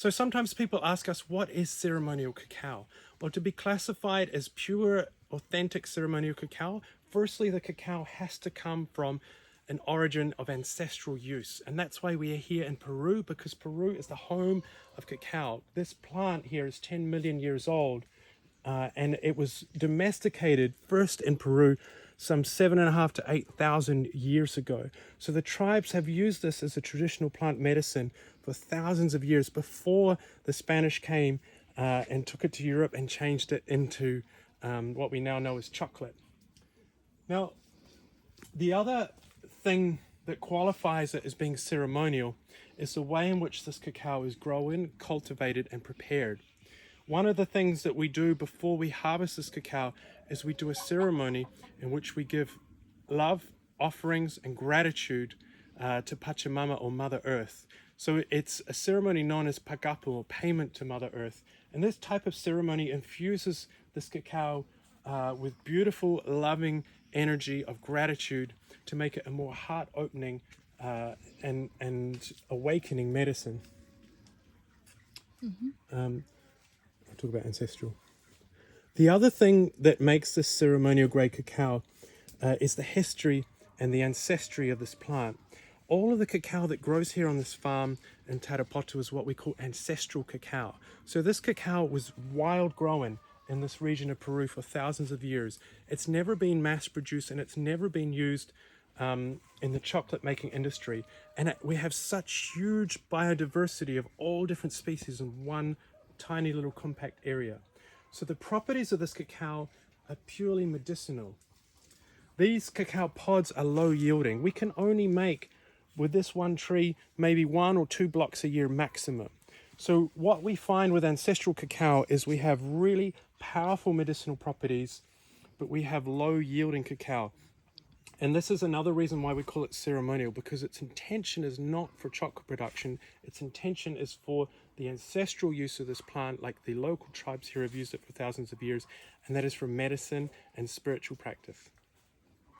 So sometimes people ask us, what is ceremonial cacao? Well, to be classified as pure, authentic ceremonial cacao, firstly, the cacao has to come from an origin of ancestral use. And that's why we are here in Peru, because Peru is the home of cacao. This plant here is 10 million years old, and it was domesticated first in Peru some 7,500 to 8,000 years ago. So the tribes have used this as a traditional plant medicine for thousands of years before the Spanish came and took it to Europe and changed it into what we now know as chocolate. Now, the other thing that qualifies it as being ceremonial is the way in which this cacao is grown, cultivated, and prepared. One of the things that we do before we harvest this cacao is we do a ceremony in which we give love, offerings, and gratitude to Pachamama, or Mother Earth. So it's a ceremony known as pagapu, or payment to Mother Earth. And this type of ceremony infuses this cacao with beautiful, loving energy of gratitude to make it a more heart-opening and awakening medicine. I'll talk about ancestral. The other thing that makes this ceremonial grade cacao is the history and the ancestry of this plant. All of the cacao that grows here on this farm in Tarapoto is what we call ancestral cacao. So this cacao was wild growing in this region of Peru for thousands of years. It's never been mass produced, and it's never been used in the chocolate making industry. And we have such huge biodiversity of all different species in one tiny little compact area. So the properties of this cacao are purely medicinal. These cacao pods are low yielding. We can only make, with this one tree, maybe 1 or 2 blocks a year maximum. So what we find with ancestral cacao is we have really powerful medicinal properties, but we have low yielding cacao. And this is another reason why we call it ceremonial, because its intention is not for chocolate production. Its intention is for the ancestral use of this plant, like the local tribes here have used it for thousands of years, and that is for medicine and spiritual practice.